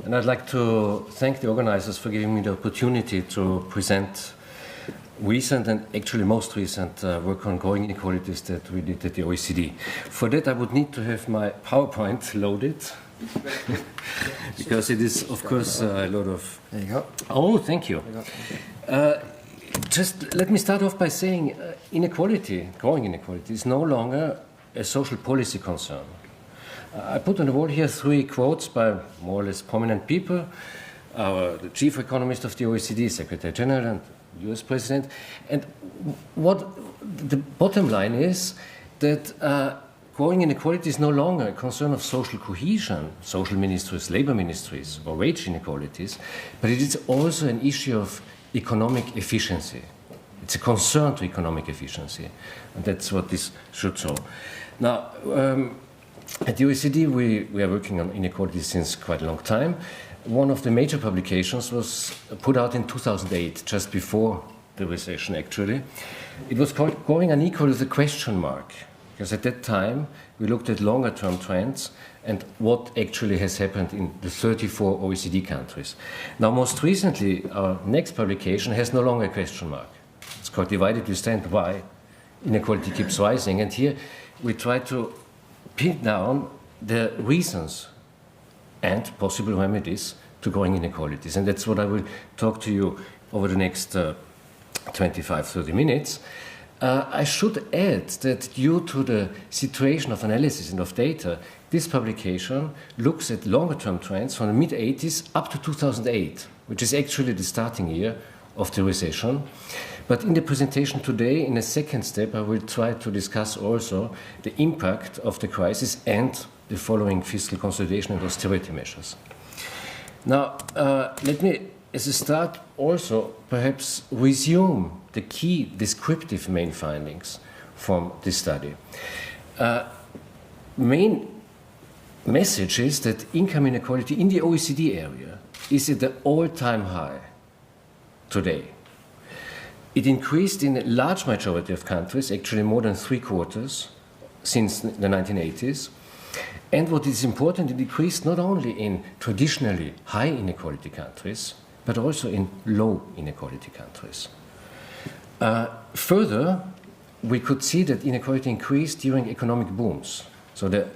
and I'd like to thank the organizers for giving me the opportunity to present recent and actually most recent work on growing inequalities that we did at the OECD. For that, I would need to have my PowerPoint loaded, because it is, of course, a lot of... There you go. Oh, thank you. Just let me start off by saying inequality, growing inequality, is no longer a social policy concern. I put on the wall here 3 quotes by more or less prominent people, the chief economist of the OECD, Secretary General, and US President. And what the bottom line is that growing inequality is no longer a concern of social cohesion, social ministries, labor ministries, or wage inequalities, but it is also an issue of economic efficiency. It's a concern to economic efficiency, and that's what this should show. Now, at the OECD, we are working on inequality since quite a long time. One of the major publications was put out in 2008, just before the recession, actually. It was called Growing Unequal with a question mark, because at that time, we looked at longer-term trends and what actually has happened in the 34 OECD countries. Now, most recently, our next publication has no longer a question mark. It's called Divided We Stand, Why Inequality Keeps Rising. And here, we try to pin down the reasons and possible remedies to growing inequalities. And that's what I will talk to you over the next 25-30 minutes. I should add that due to the situation of analysis and of data, this publication looks at longer-term trends from the mid-80s up to 2008, which is actually the starting year of the recession. But in the presentation today, in a second step, I will try to discuss also the impact of the crisis and the following fiscal consolidation and austerity measures. Now, let me, as a start, also perhaps resume the key descriptive main findings from this study. Main message is that income inequality in the OECD area is at the all-time high today. It increased in a large majority of countries, actually more than 3/4 since the 1980s. And what is important, it decreased not only in traditionally high inequality countries, but also in low inequality countries. Further, we could see that inequality increased during economic booms. So the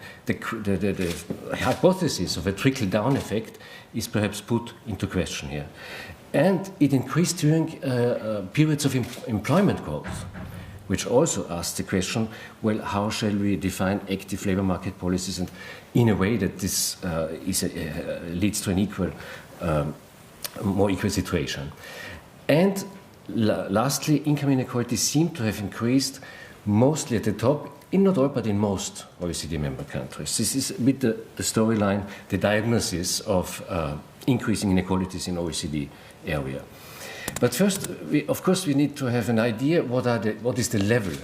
hypothesis of a trickle-down effect is perhaps put into question here. And it increased during periods of employment growth, which also asks the question, well, how shall we define active labor market policies and in a way that this leads to an equal, more equal situation. And lastly, income inequality seemed to have increased mostly at the top, in not all, but in most OECD member countries. This is a bit the storyline, the diagnosis of increasing inequalities in OECD area. But first, of course, we need to have an idea what is the level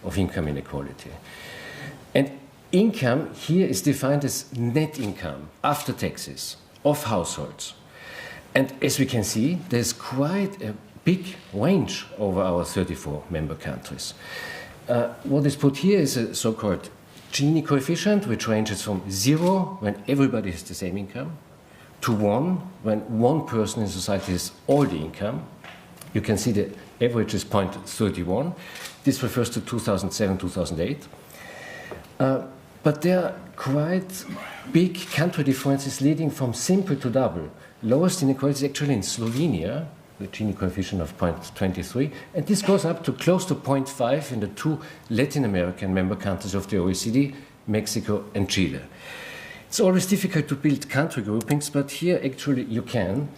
of income inequality. And income here is defined as net income after taxes of households. And as we can see, there's quite a big range over our 34 member countries. What is put here is a so-called Gini coefficient, which ranges from 0, when everybody has the same income, to 1, when one person in society has all the income. You can see the average is 0.31. This refers to 2007-2008. But there are quite big country differences leading from simple to double. Lowest inequality is actually in Slovenia, the Gini coefficient of 0.23, and this goes up to close to 0.5 in the 2 Latin American member countries of the OECD, Mexico and Chile. It's always difficult to build country groupings, but here actually you can.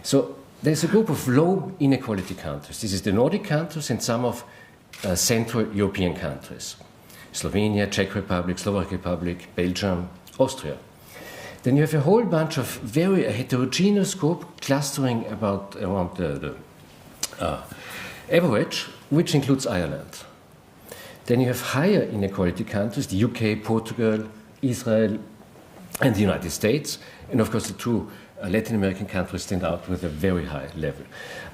So there's a group of low inequality countries. This is the Nordic countries and some of Central European countries. Slovenia, Czech Republic, Slovak Republic, Belgium, Austria. Then you have a whole bunch of very heterogeneous group clustering around the average, which includes Ireland. Then you have higher inequality countries, the UK, Portugal, Israel, and the United States. And of course, the 2 Latin American countries stand out with a very high level.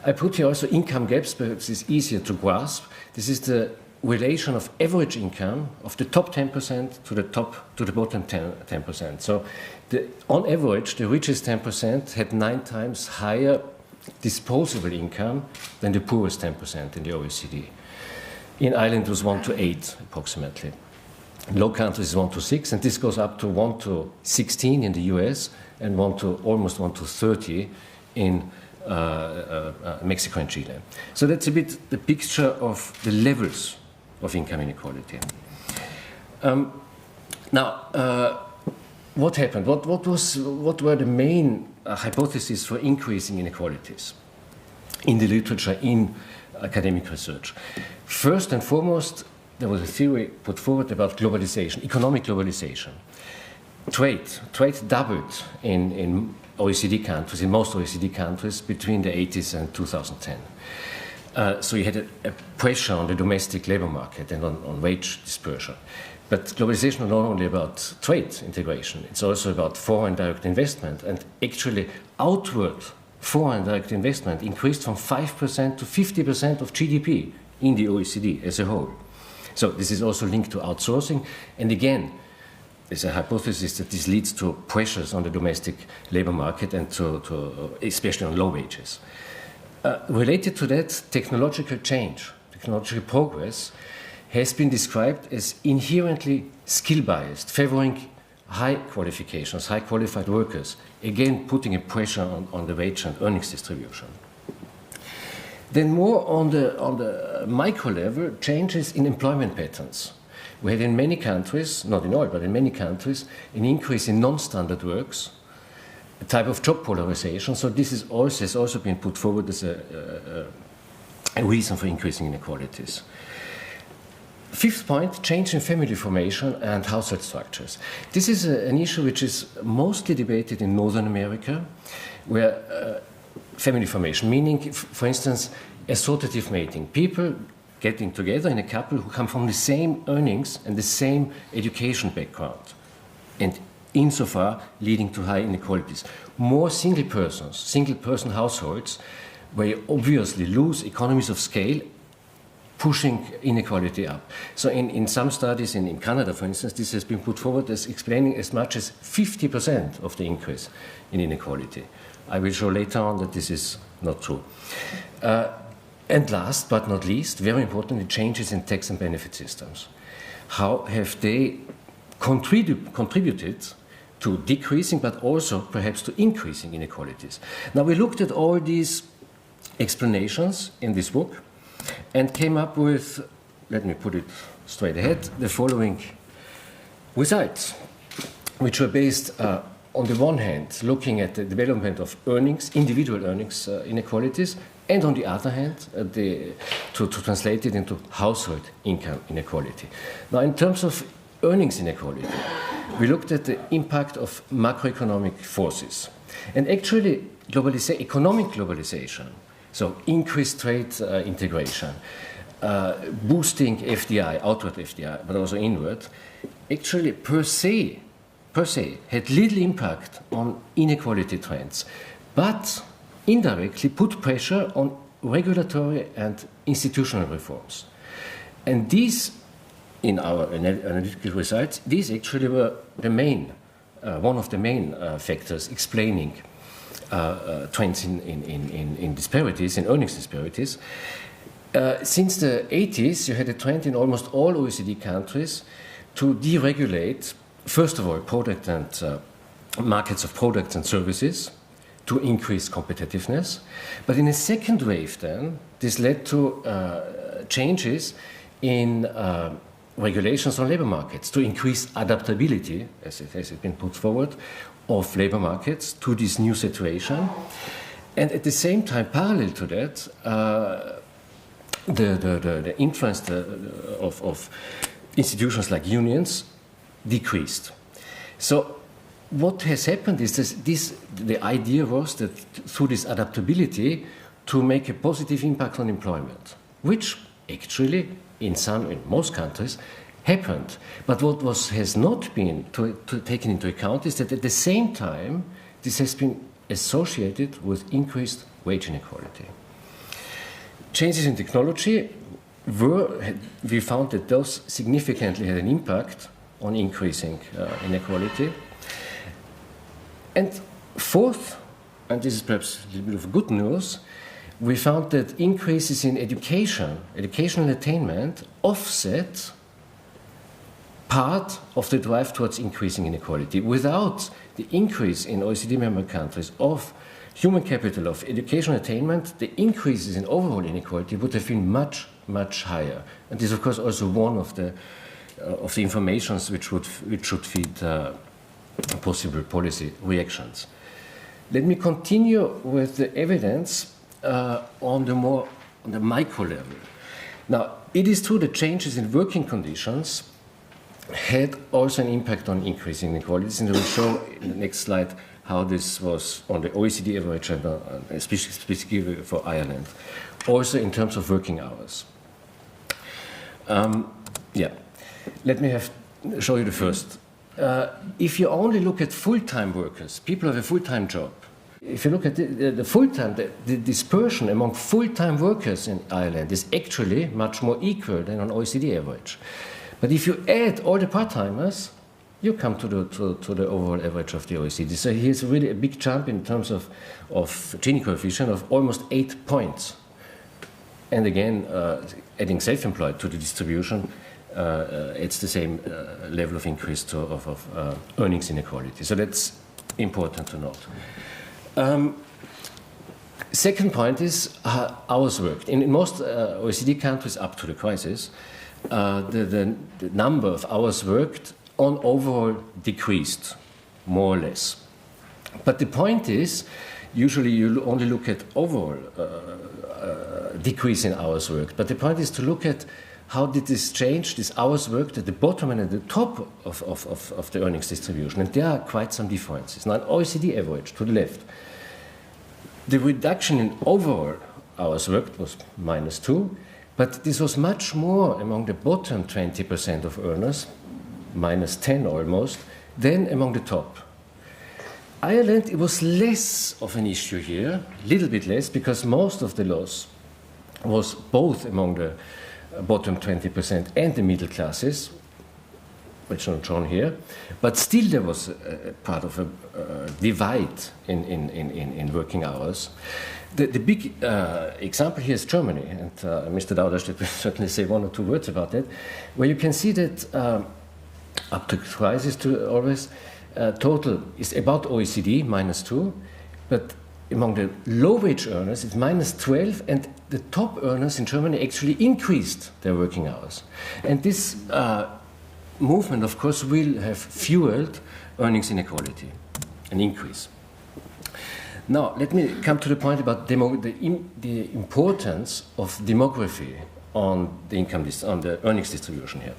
I put here also income gaps, perhaps it's easier to grasp. This is the relation of average income of the top 10% to the bottom 10%. So on average, the richest 10% had 9 times higher disposable income than the poorest 10% in the OECD. In Ireland, it was 1 to 8 approximately. In low countries, is 1 to 6, and this goes up to 1 to 16 in the US and almost 1 to 30 in Mexico and Chile. So that's a bit the picture of the levels of income inequality. What happened? What were the main hypotheses for increasing inequalities in the literature, in academic research? First and foremost, there was a theory put forward about globalization, economic globalization. Trade doubled in OECD countries, in most OECD countries, between the 80s and 2010. So you had a pressure on the domestic labor market and on wage dispersion. But globalization is not only about trade integration, it's also about foreign direct investment. And actually, outward foreign direct investment increased from 5% to 50% of GDP in the OECD as a whole. So this is also linked to outsourcing. And again, there's a hypothesis that this leads to pressures on the domestic labor market and especially on low wages. Related to that, technological change, technological progress has been described as inherently skill-biased, favoring high qualifications, high qualified workers, again putting a pressure on the wage and earnings distribution. Then more on the micro level, changes in employment patterns. We had in many countries, not in all, but in many countries, an increase in non-standard works, a type of job polarization. So this has also been put forward as a reason for increasing inequalities. Fifth point, change in family formation and household structures. This is an issue which is mostly debated in Northern America, where family formation, meaning, for instance, associative mating, people getting together in a couple who come from the same earnings and the same education background, and insofar leading to high inequalities. More single-person households, where you obviously lose economies of scale, pushing inequality up. So in some studies in Canada, for instance, this has been put forward as explaining as much as 50% of the increase in inequality. I will show later on that this is not true. And last but not least, very importantly, changes in tax and benefit systems. How have they contributed to decreasing, but also perhaps to increasing inequalities? Now, we looked at all these explanations in this book and came up with, let me put it straight ahead, the following results, which were based on the one hand, looking at the development of earnings, individual earnings inequalities, and on the other hand, to translate it into household income inequality. Now, in terms of earnings inequality, we looked at the impact of macroeconomic forces. And actually, economic globalization, so increased trade integration, boosting FDI, outward FDI, but also inward, actually per se had little impact on inequality trends, but indirectly put pressure on regulatory and institutional reforms. And these, in our analytical results, these actually were the main, one of the main factors explaining trends in disparities, in earnings disparities. Since the 80s, you had a trend in almost all OECD countries to deregulate, first of all, product and markets of products and services to increase competitiveness. But in a second wave then, this led to changes in regulations on labor markets to increase adaptability, as it has been put forward, of labor markets to this new situation. And at the same time, parallel to that, the influence of institutions like unions decreased. So what has happened is the idea was that through this adaptability to make a positive impact on employment, which actually in most countries happened. But what has not been taken into account is that at the same time this has been associated with increased wage inequality. Changes in technology, we found that those significantly had an impact on increasing inequality. And fourth, and this is perhaps a little bit of good news, we found that increases in educational attainment, offset part of the drive towards increasing inequality. Without the increase in OECD member countries of human capital, of educational attainment, the increases in overall inequality would have been much, much higher. And this is, of course, also one of the informations which should feed possible policy reactions. Let me continue with the evidence on the micro level. Now, it is true that changes in working conditions had also an impact on increasing inequalities, and I will show in the next slide how this was on the OECD average and specifically for Ireland, also in terms of working hours. Let me show you the first. If you only look at full-time workers, people have a full-time job. If you look at the full-time, the dispersion among full-time workers in Ireland is actually much more equal than on OECD average. But if you add all the part-timers, you come to the overall average of the OECD. So here's really a big jump in terms of Gini coefficient of almost 8 points. And again, adding self-employed to the distribution, it's the same level of increase of earnings inequality. So that's important to note. Second point is hours worked. In most OECD countries up to the crisis, the number of hours worked on overall decreased, more or less. But the point is, usually you only look at overall decrease in hours worked. But the point is to look at how did this change, this hours worked at the bottom and at the top of the earnings distribution. And there are quite some differences. Now, an OECD average to the left, the reduction in overall hours worked was -2, but this was much more among the bottom 20% of earners, -10 almost, than among the top. Ireland, it was less of an issue here, a little bit less, because most of the loss was both among the bottom 20% and the middle classes, which are not shown here, but still there was a part of a divide in working hours. The big example here is Germany, and Mr. Dauderstedt will certainly say one or two words about that, where you can see that up to crisis always, total is about OECD, -2, but among the low-wage earners, it's -12, and the top earners in Germany actually increased their working hours. And this movement, of course, will have fueled earnings inequality, an increase. Now, let me come to the point about the importance of demography on the on the earnings distribution here.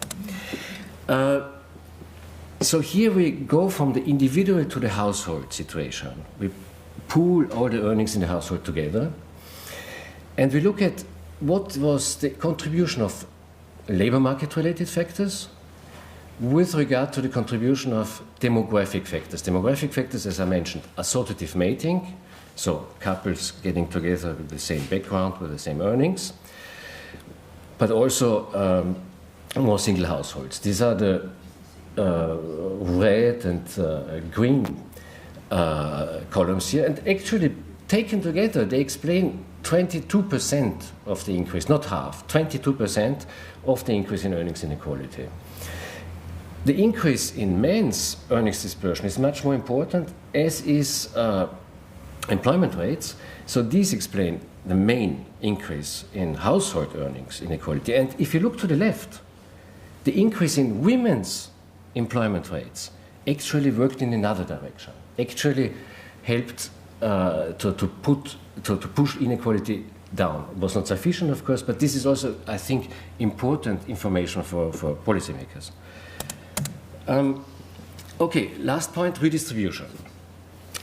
So here we go from the individual to the household situation. We pool all the earnings in the household together, and we look at what was the contribution of labor market-related factors with regard to the contribution of demographic factors. Demographic factors, as I mentioned, associative mating, so couples getting together with the same background, with the same earnings, but also more single households. These are the red and green columns here, and actually taken together they explain 22% of the increase, not half, 22% of the increase in earnings inequality. The increase in men's earnings dispersion is much more important, as is employment rates. So these explain the main increase in household earnings inequality. And if you look to the left, the increase in women's employment rates actually worked in another direction, actually helped to push inequality down. It was not sufficient, of course, but this is also, I think, important information for policymakers. Okay, last point, redistribution.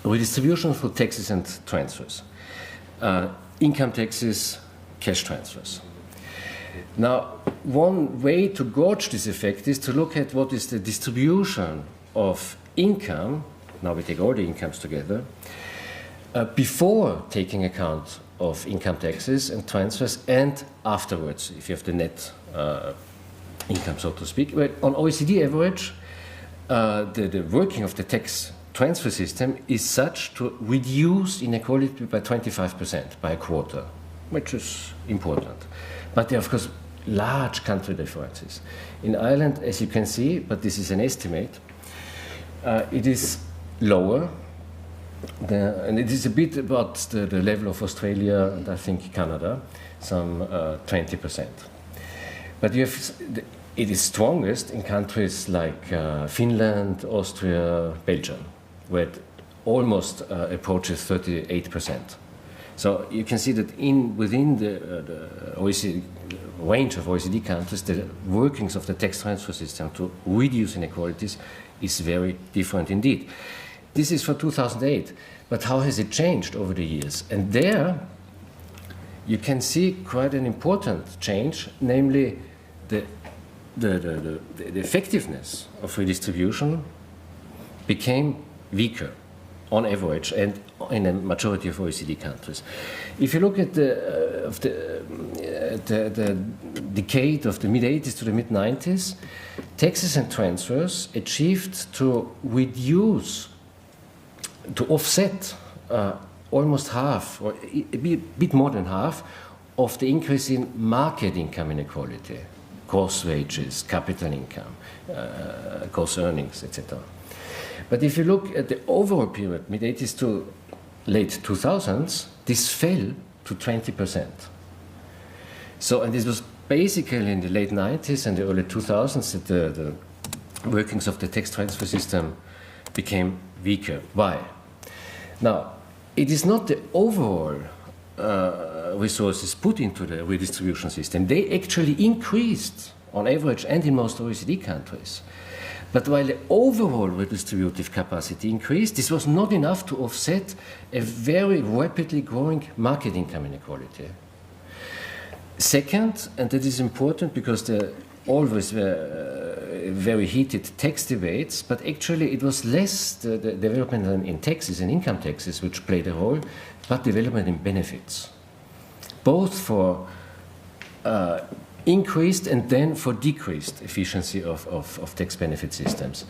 Redistribution through taxes and transfers. Income taxes, cash transfers. Now, one way to gauge this effect is to look at what is the distribution of income, now we take all the incomes together, before taking account of income taxes and transfers, and afterwards, if you have the net income, so to speak. But on OECD average, the working of the tax transfer system is such to reduce inequality by 25%, by a quarter, which is important. But there are, of course, large country differences. In Ireland, as you can see, but this is an estimate, it is lower, and it is a bit about the level of Australia and I think Canada, some 20%. But you have, it is strongest in countries like Finland, Austria, Belgium, where it almost approaches 38%. So you can see that within the OECD, range of OECD countries, the workings of the tax transfer system to reduce inequalities is very different indeed. This is for 2008, but how has it changed over the years? And there you can see quite an important change, namely the effectiveness of redistribution became weaker on average and in a majority of OECD countries. If you look at the decade of the mid-80s to the mid-90s, taxes and transfers achieved to reduce, to offset almost half, or a bit more than half, of the increase in market income inequality, gross wages, capital income, gross earnings, etc. But if you look at the overall period, mid-80s to late 2000s, this fell to 20%. So, and this was basically in the late 90s and the early 2000s that the workings of the tax transfer system became weaker. Why? Now, it is not the overall resources put into the redistribution system. They actually increased on average and in most OECD countries. But while the overall redistributive capacity increased, this was not enough to offset a very rapidly growing market income inequality. Second, and that is important because there always were very heated tax debates, but actually it was less the development in taxes and income taxes which played a role, but development in benefits, both for increased and then for decreased efficiency of tax benefit systems.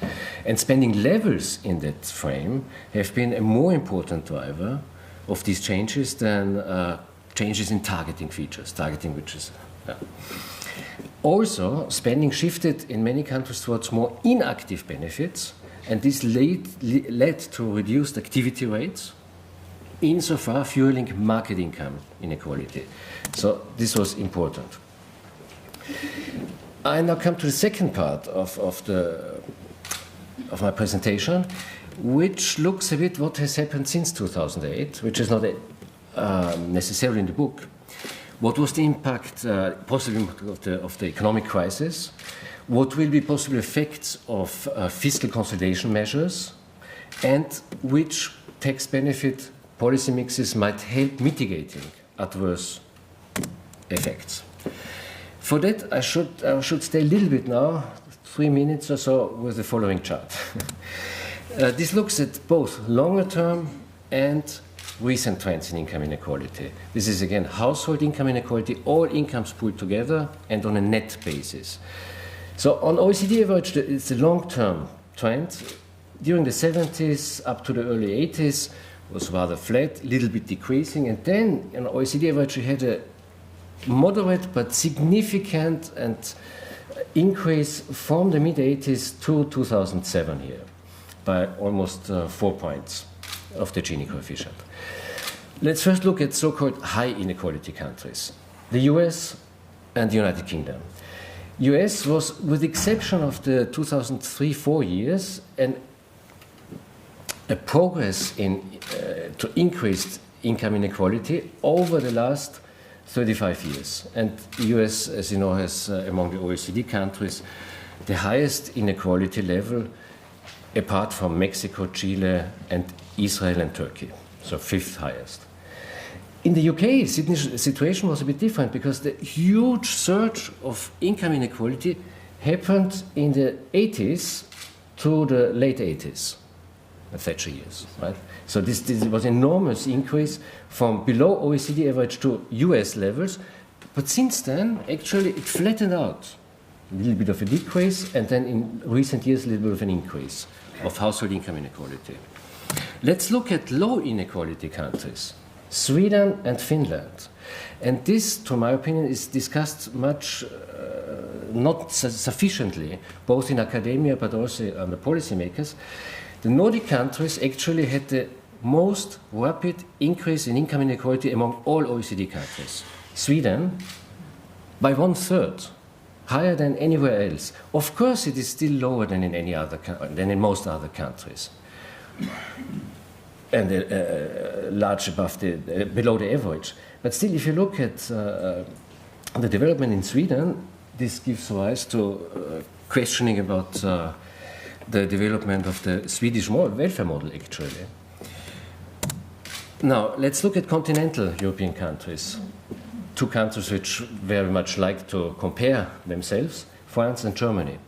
And spending levels in that frame have been a more important driver of these changes than changes in targeting features, targeting which is... Also, spending shifted in many countries towards more inactive benefits, and this led to reduced activity rates, insofar fueling market income inequality. So this was important. I now come to the second part of my presentation, which looks a bit what has happened since 2008, which is not necessarily in the book. What was the impact, possibly of the economic crisis? What will be possible effects of fiscal consolidation measures? And which tax benefit policy mixes might help mitigating adverse effects? For that, I should stay a little bit now, 3 minutes or so, with the following chart. This looks at both longer term and recent trends in income inequality. This is again household income inequality, all incomes pooled together and on a net basis. So on OECD average, it's a long-term trend. During the 70s up to the early 80s was rather flat, a little bit decreasing, and then on OECD average we had a moderate but significant and increase from the mid-80s to 2007 here by almost 4 points of the Gini coefficient. Let's first look at so-called high inequality countries, the US and the United Kingdom. US was, with the exception of the 2003-4 years, a progress to increased income inequality over the last 35 years. And the US, as you know, has among the OECD countries the highest inequality level apart from Mexico, Chile, and Israel and Turkey, so fifth highest. In the UK, the situation was a bit different because the huge surge of income inequality happened in the 80s to the late 80s. Thatcher years, right? So this was an enormous increase from below OECD average to US levels. But since then, actually, it flattened out. A little bit of a decrease, and then in recent years, a little bit of an increase of household income inequality. Let's look at low inequality countries, Sweden and Finland. And this, to my opinion, is discussed much, not sufficiently, both in academia but also under policymakers. The Nordic countries actually had the most rapid increase in income inequality among all OECD countries. Sweden, by 1/3, higher than anywhere else. Of course, it is still lower than in in most other countries, and large above below the average. But still, if you look at the development in Sweden, this gives rise to questioning about the development of the Swedish welfare model, actually. Now, let's look at continental European countries. Two countries which very much like to compare themselves, France and Germany.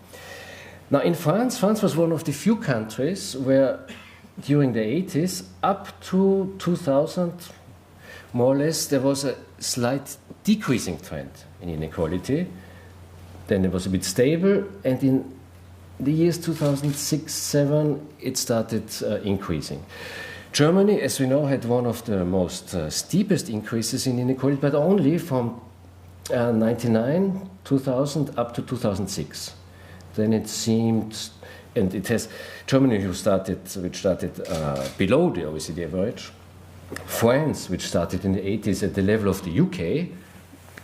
Now, in France was one of the few countries where during the 80s, up to 2000, more or less, there was a slight decreasing trend in inequality. Then it was a bit stable, and in the years 2006-07, it started increasing. Germany, as we know, had one of the most steepest increases in inequality, but only from 1999, 2000 up to 2006. Then it seemed, and it has Germany, which started below the OECD average. France, which started in the 80s at the level of the UK,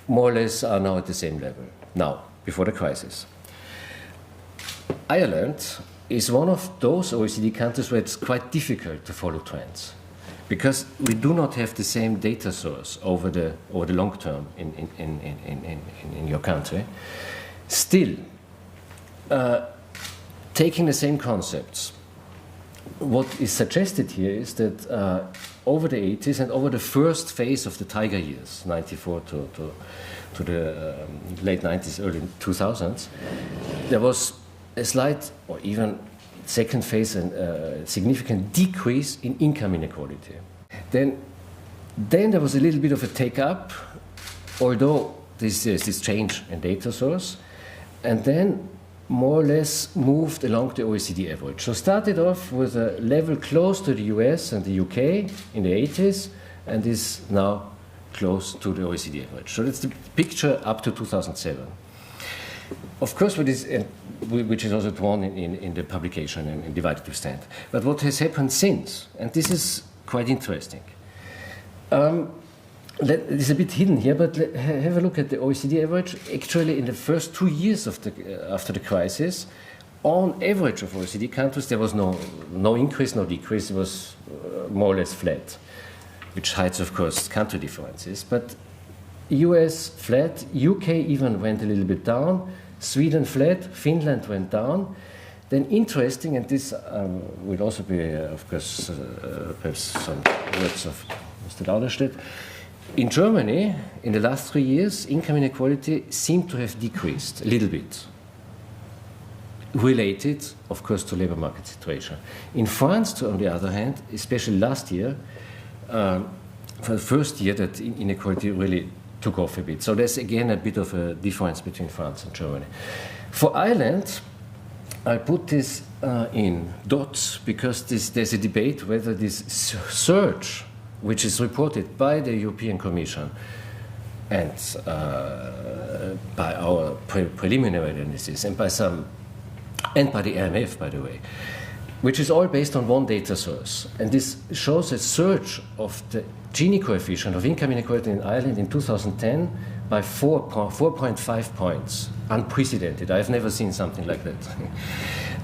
more or less are now at the same level, now, before the crisis. Ireland is one of those OECD countries where it's quite difficult to follow trends, because we do not have the same data source over the long term in your country. Still, taking the same concepts, what is suggested here is that over the 80s and over the first phase of the Tiger years, 94 to the late 90s, early 2000s, there was a slight or even second phase and significant decrease in income inequality. Then there was a little bit of a take-up, although there's this change in data source, and then more or less moved along the OECD average. So started off with a level close to the US and the UK in the 80s, and is now close to the OECD average. So that's the picture up to 2007. Of course, which is also drawn in the publication in Divided We Stand. But what has happened since, and this is quite interesting. It's a bit hidden here, but have a look at the OECD average. Actually, in the first 2 years after the crisis, on average of OECD countries, there was no increase, no decrease. It was more or less flat, which hides, of course, country differences. But US flat, UK even went a little bit down, Sweden flat, Finland went down. Then interesting, and this will also be, of course, perhaps some words of Mr. Lauderstedt. In Germany, in the last 3 years, income inequality seemed to have decreased a little bit, related, of course, to labor market situation. In France, on the other hand, especially last year, for the first year that inequality really took off a bit. So there's again a bit of a difference between France and Germany. For Ireland, I put this in dots because there's a debate whether this surge, which is reported by the European Commission and by our preliminary analysis and by the IMF, by the way, which is all based on one data source. And this shows a surge of the Gini coefficient of income inequality in Ireland in 2010 by 4.5 points. Unprecedented. I've never seen something like that.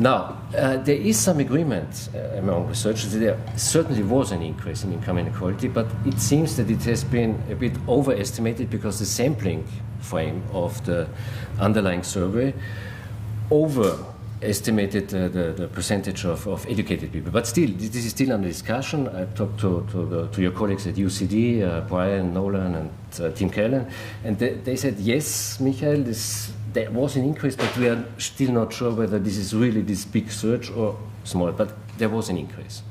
Now, there is some agreement among researchers that there certainly was an increase in income inequality, but it seems that it has been a bit overestimated because the sampling frame of the underlying survey overestimated the percentage of educated people. But still, this is still under discussion. I talked to your colleagues at UCD, Brian, Nolan, and Tim Callan, and they said, yes, Michael, there was an increase, but we are still not sure whether this is really this big surge or small. But there was an increase,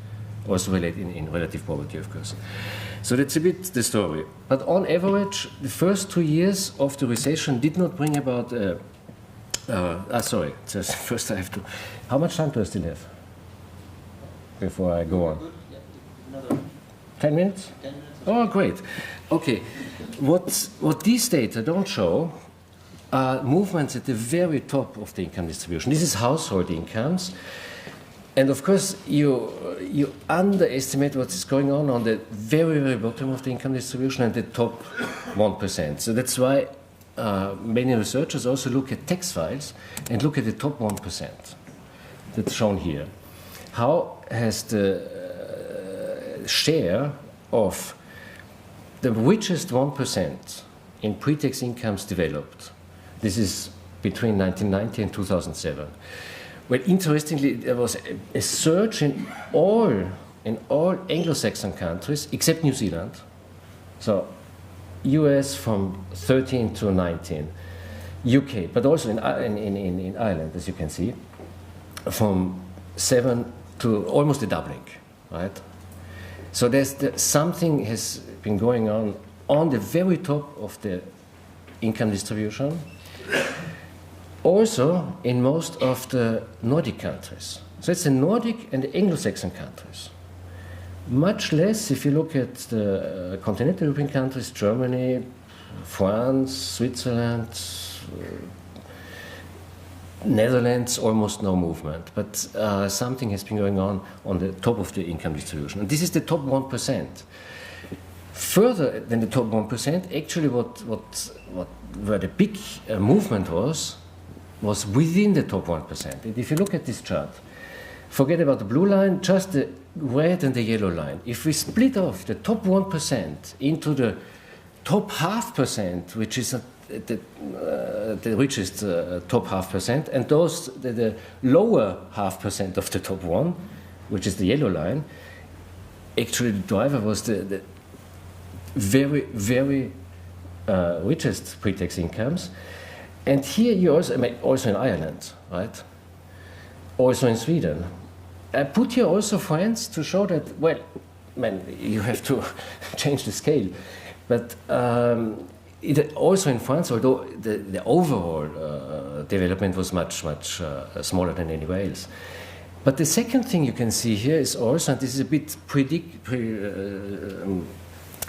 also related in relative poverty, of course. So that's a bit the story. But on average, the first 2 years of the recession did not bring about. Sorry. Just first I have to. How much time do I still have before I go on? Another 10 minutes? 10 minutes. Oh, great. Okay. What these data don't show are movements at the very top of the income distribution. This is household incomes. And of course, you underestimate what is going on the very, very bottom of the income distribution and the top 1%. So that's why many researchers also look at tax files and look at the top 1%. That's shown here. How has the share of the richest 1% in pre-tax incomes developed? This is between 1990 and 2007. Well, interestingly, there was a surge in all Anglo-Saxon countries except New Zealand. So, US from 13 to 19, UK, but also in Ireland, as you can see, from 7 to almost a doubling, right? So something has been going on the very top of the income distribution. Also in most of the Nordic countries. So it's the Nordic and the Anglo-Saxon countries. Much less if you look at the continental European countries, Germany, France, Switzerland, Netherlands, almost no movement. But something has been going on the top of the income distribution. And this is the top 1%. Further than the top 1%, actually where the big movement was within the top 1%. And if you look at this chart, forget about the blue line, just the red and the yellow line. If we split off the top 1% into the top 0.5%, which is the richest top 0.5%, and the lower 0.5% of the top 1, which is the yellow line, actually the driver was the very, very richest pre-tax incomes. And here you also in Ireland, right? Also in Sweden. I put here also France to show that, well, you have to change the scale. But also in France, although the overall development was much smaller than anywhere else. But the second thing you can see here is also, and this is a bit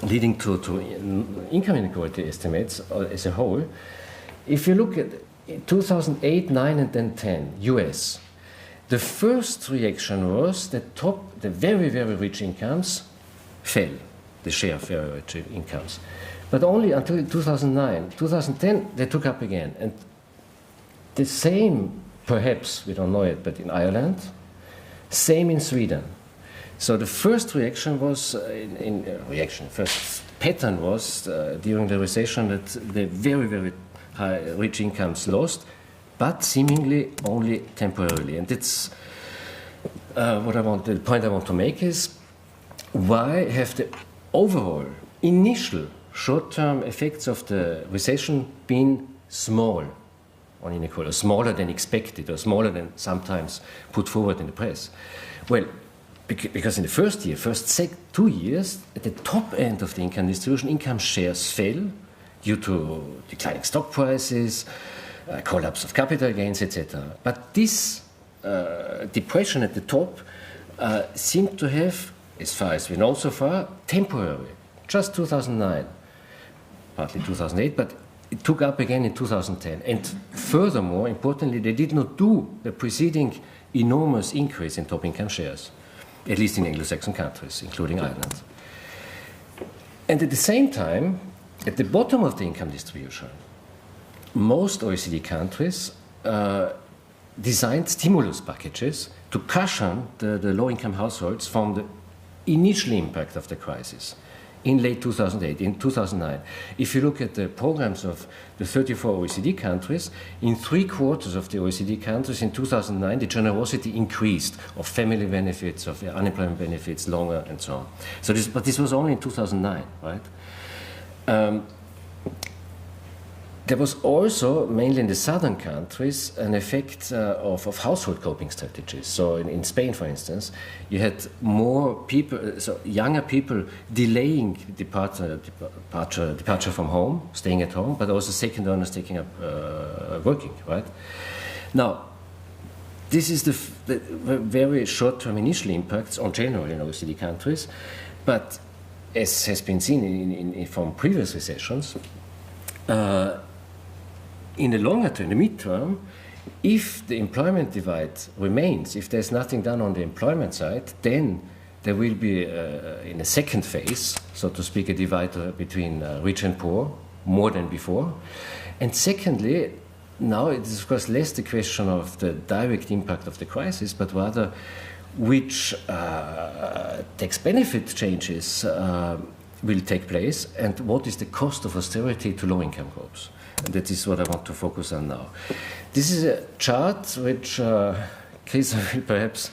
leading to income inequality estimates as a whole. If you look at 2008, 9, and then 10, US, the first reaction was that the very, very rich incomes fell, the share of very rich incomes. But only until 2009. 2010, they took up again. And the same, perhaps, we don't know it, but in Ireland, same in Sweden. So the first reaction was, first pattern was during the recession that the very, very high rich incomes lost, but seemingly only temporarily. And that's the point I want to make is, why have the overall initial short-term effects of the recession been small on inequality, smaller than expected, or smaller than sometimes put forward in the press? Well, because in the first 2 years, at the top end of the income distribution, income shares fell due to declining stock prices, collapse of capital gains, etc. But this depression at the top seemed to have, as far as we know so far, temporary. Just 2009, partly 2008, but it took up again in 2010. And furthermore, importantly, they did not do the preceding enormous increase in top income shares, at least in Anglo-Saxon countries, including Ireland. And at the same time, at the bottom of the income distribution, most OECD countries designed stimulus packages to cushion the low-income households from the initial impact of the crisis in late 2008, in 2009. If you look at the programs of the 34 OECD countries, in 3/4 of the OECD countries in 2009, the generosity increased of family benefits, of unemployment benefits, longer, and so on. But this was only in 2009, right? There was also, mainly in the southern countries, an effect of household coping strategies. So in Spain, for instance, you had more people, so younger people delaying departure from home, staying at home, but also second earners taking up working, right? Now, this is the very short-term initial impacts on general in OECD countries, but as has been seen from previous recessions, in the longer term, the midterm, if the employment divide remains, if there's nothing done on the employment side, then there will be, in a second phase, so to speak, a divide between rich and poor, more than before. And secondly, now it is, of course, less the question of the direct impact of the crisis, but rather which tax benefit changes will take place and what is the cost of austerity to low-income groups. And that is what I want to focus on now. This is a chart which Chris will perhaps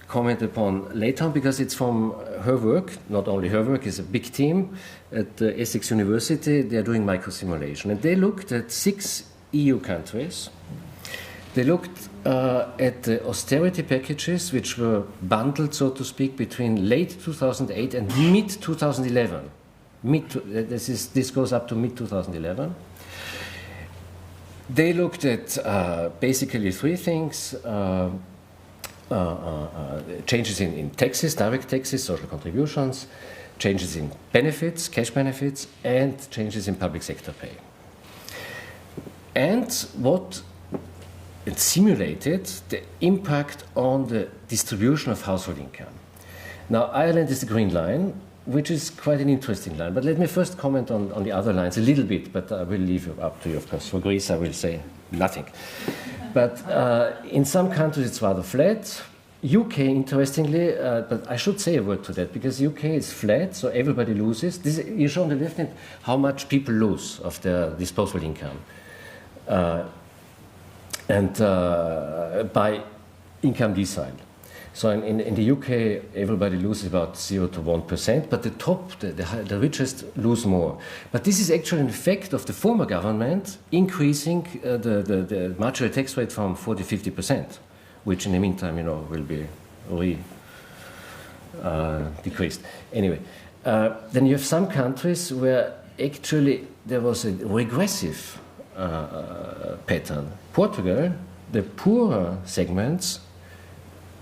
comment upon later on, because it's from her work. Not only her work, it's a big team at Essex University. They are doing microsimulation. And they looked at 6 EU countries. They looked at the austerity packages which were bundled, so to speak, between late 2008 and mid-2011. This goes up to mid-2011. They looked at basically 3 things. Changes in taxes, direct taxes, social contributions, changes in benefits, cash benefits, and changes in public sector pay. And what it simulated the impact on the distribution of household income. Now, Ireland is the green line, which is quite an interesting line. But let me first comment on the other lines a little bit, but I will leave it up to you, of course. For Greece, I will say nothing. But in some countries, it's rather flat. UK, interestingly, but I should say a word to that, because UK is flat, so everybody loses. You show on the left hand how much people lose of their disposable income. And by income decile. So in the UK, everybody loses about 0 to 1%, but the top, the richest, lose more. But this is actually an effect of the former government increasing the marginal tax rate from 40 to 50%, which in the meantime, will be decreased. Anyway, then you have some countries where actually there was a regressive pattern. Portugal, the poorer segments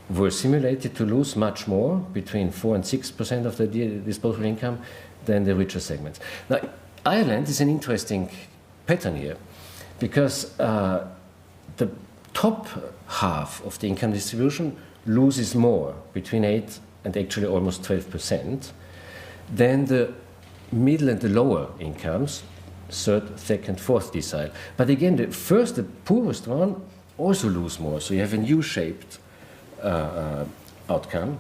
were simulated to lose much more, between 4 and 6% of the disposable income, than the richer segments. Now, Ireland is an interesting pattern here, because the top half of the income distribution loses more, between 8 and actually almost 12%, than the middle and the lower incomes, 3rd, 2nd, 4th decile. But again, the poorest one also lose more, so you have a U-shaped outcome,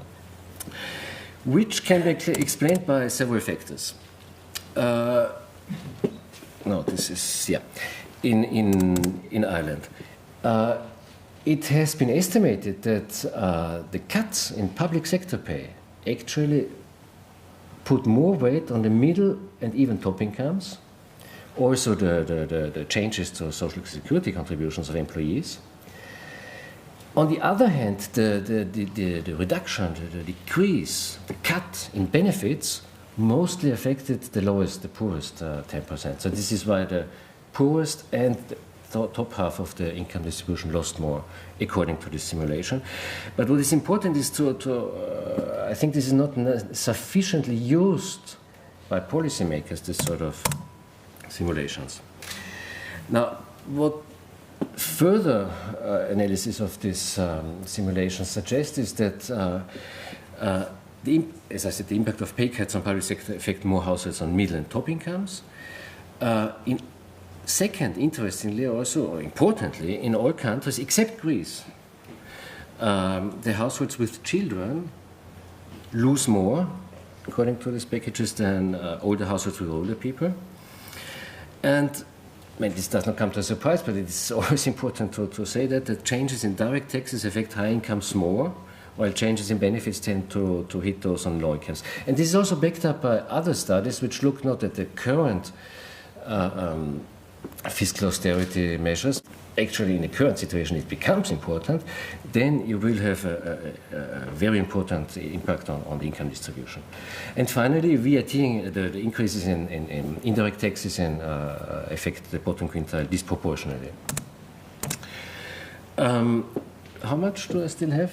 which can be explained by several factors. In Ireland. It has been estimated that the cuts in public sector pay actually put more weight on the middle and even top incomes, also the changes to social security contributions of employees. On the other hand, the reduction, the decrease, the cut in benefits mostly affected the poorest 10%. So this is why the poorest and the top half of the income distribution lost more, according to this simulation. But what is important is I think this is not sufficiently used by policymakers, this sort of simulations. Now, what further analysis of this simulation suggests is that, as I said, the impact of pay cuts on public sector affect more households on middle and top incomes. Second, interestingly also, or importantly, in all countries except Greece, the households with children lose more, according to these packages, than older households with older people. And this does not come to a surprise, but it's always important to say that the changes in direct taxes affect high incomes more, while changes in benefits tend to hit those on low incomes. And this is also backed up by other studies which look not at the current fiscal austerity measures. Actually, in the current situation, it becomes important. Then you will have a very important impact on the income distribution. And finally, VAT, the increases in indirect taxes and affect the bottom quintile disproportionately. How much do I still have?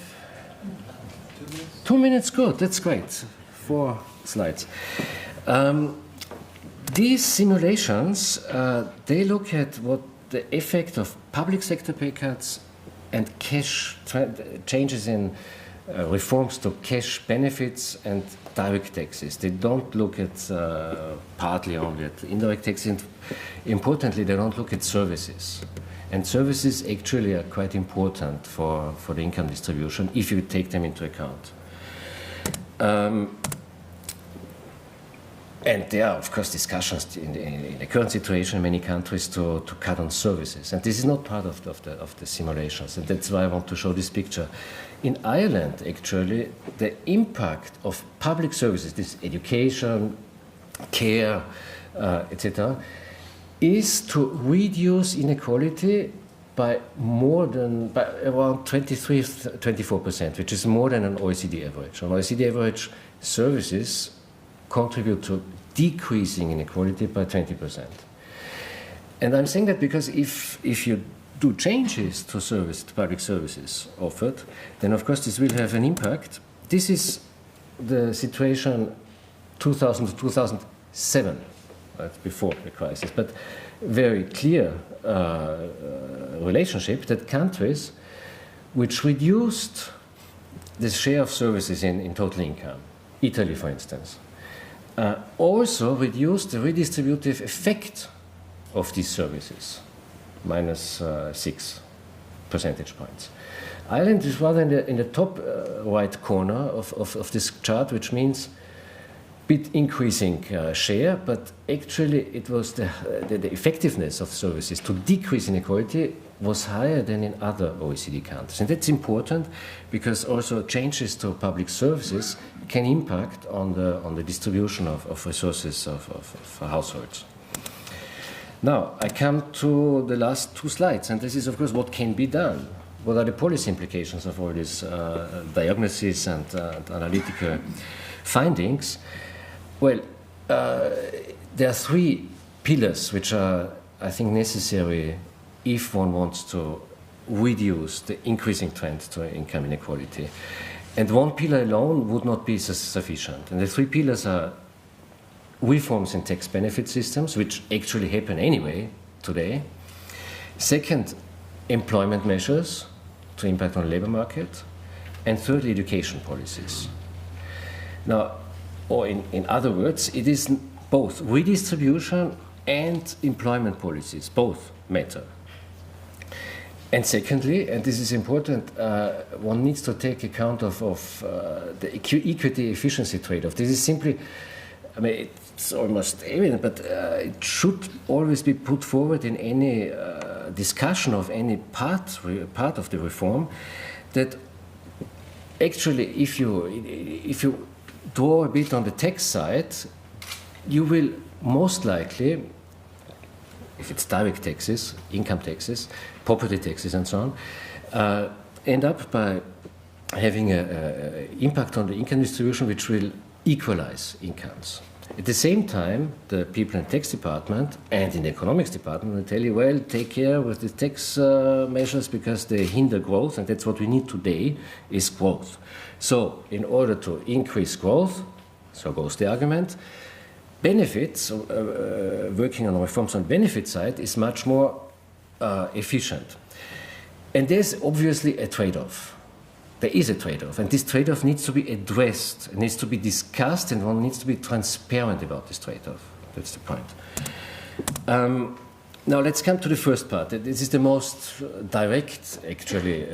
2 minutes. 2 minutes, good, that's great. 4 slides. These simulations, they look at what the effect of public sector pay cuts and cash changes in reforms to cash benefits and direct taxes. They don't look at partly only at indirect taxes. And importantly, they don't look at services. And services actually are quite important for the income distribution if you take them into account. And there are, of course, discussions in the current situation in many countries to cut on services. And this is not part of the simulations. And that's why I want to show this picture. In Ireland, actually, the impact of public services, this education, care, etc., is to reduce inequality by around 23-24%, which is more than an OECD average. On OECD average, services contribute to decreasing inequality by 20%. And I'm saying that because if you do changes to public services offered, then of course this will have an impact. This is the situation 2000 to 2007, right, before the crisis, but very clear relationship that countries which reduced the share of services in total income, Italy for instance, also reduced the redistributive effect of these services, minus 6 percentage points. Ireland is rather in the top right corner of this chart, which means bit increasing share, but actually it was the effectiveness of services to decrease inequality was higher than in other OECD countries. And that's important because also changes to public services can impact on the distribution of resources for households. Now, I come to the last 2 slides, and this is, of course, what can be done. What are the policy implications of all these diagnoses and analytical findings? Well, there are 3 pillars which are, I think, necessary if one wants to reduce the increasing trend to income inequality. And one pillar alone would not be sufficient. And the 3 pillars are reforms in tax benefit systems, which actually happen anyway today. Second, employment measures to impact on the labor market. And thirdly, education policies. Now, or in other words, it is both redistribution and employment policies, both matter. And secondly, and this is important, one needs to take account of the equity efficiency trade-off. This is simply, I mean, it's almost evident, but it should always be put forward in any discussion of any part of the reform, that actually if you draw a bit on the tax side, you will most likely, if it's direct taxes, income taxes, property taxes and so on, end up by having an impact on the income distribution which will equalize incomes. At the same time, the people in the tax department and in the economics department will tell you, well, take care with the tax measures because they hinder growth, and that's what we need today, is growth. So, in order to increase growth, so goes the argument, benefits, working on reforms on the benefit side is much more efficient. And there's obviously a trade-off. There is a trade-off, and this trade-off needs to be addressed, it needs to be discussed, and one needs to be transparent about this trade-off. That's the point. Now let's come to the first part. This is the most direct, actually,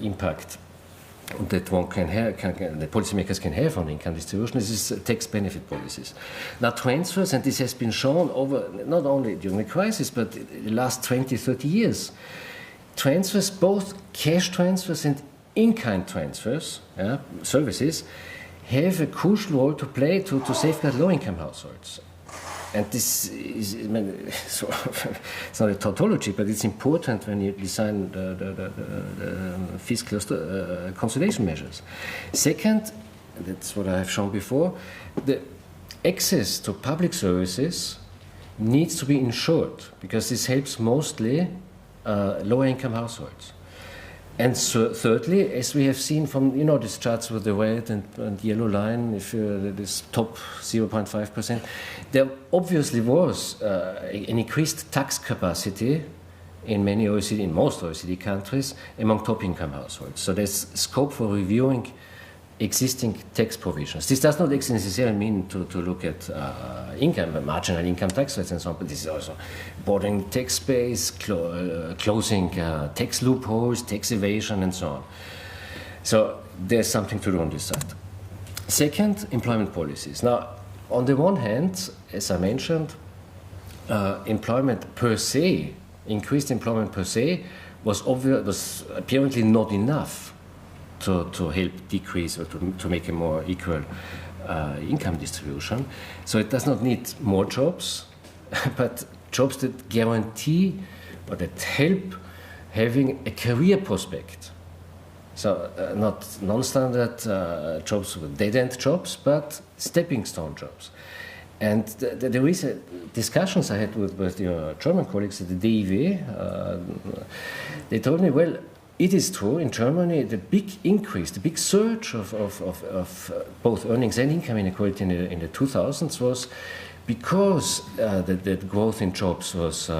impact that one can have, the policymakers can have on income distribution. This is tax benefit policies. Now transfers, and this has been shown over, not only during the crisis, but the last 20, 30 years, transfers, both cash transfers and in-kind transfers, services, have a crucial role to play to safeguard low-income households. and this is, I mean, so it's not a tautology, but it's important when you design the fiscal consolidation measures. Second, that's what I have shown before, the access to public services needs to be ensured, because this helps mostly lower income households. And so, thirdly, as we have seen from, you know, these charts with the red and yellow line, if this top 0.5%, there obviously was an increased tax capacity in many OECD, in most OECD countries, among top income households. So there's scope for reviewing existing tax provisions. This does not necessarily mean to look at income, marginal income tax rates and so on, but this is also broadening tax base, closing tax loopholes, tax evasion, and so on. So there's something to do on this side. Second, employment policies. Now, on the one hand, as I mentioned, employment per se, increased employment per se, was apparently not enough to help decrease or to make a more equal income distribution. So it does not need more jobs, but jobs that guarantee or that help having a career prospect. So not non-standard jobs, dead-end jobs, but stepping stone jobs. And the recent discussions I had with your German colleagues at the DIW, they told me, well, it is true, in Germany, the big increase, the big surge of both earnings and income inequality in the 2000s was because the growth in jobs was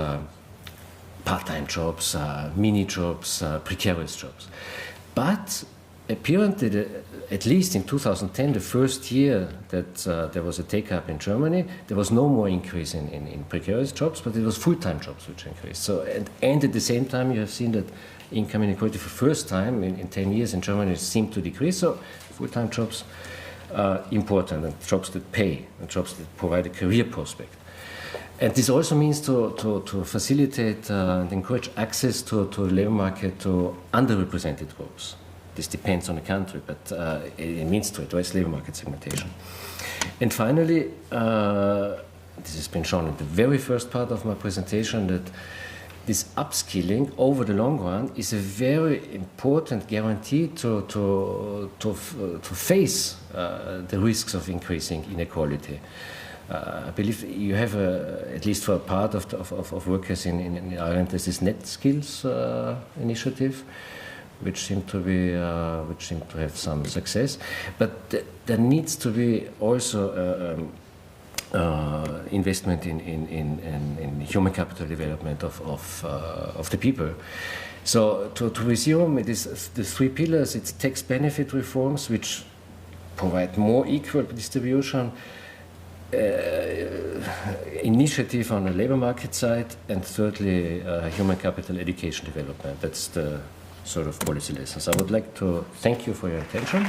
part-time jobs, mini jobs, precarious jobs. But apparently, at least in 2010, the first year that there was a take-up in Germany, there was no more increase in precarious jobs, but it was full-time jobs which increased. So, and at the same time, you have seen that income inequality for the first time in 10 years in Germany seemed to decrease. So full-time jobs are important, and jobs that pay, and jobs that provide a career prospect. And this also means to facilitate and encourage access to the labor market to underrepresented groups. This depends on the country, but it means to address labor market segmentation. And finally, this has been shown in the very first part of my presentation, that this upskilling over the long run is a very important guarantee to face the risks of increasing inequality. I believe you have, at least for a part of workers in Ireland, there's this Net Skills initiative, which seem to have some success. But there needs to be also investment in human capital development of the people. So to resume, it is the three pillars. It's tax benefit reforms, which provide more equal distribution, initiative on the labor market side, and thirdly, human capital education development. That's the sort of policy lessons. I would like to thank you for your attention.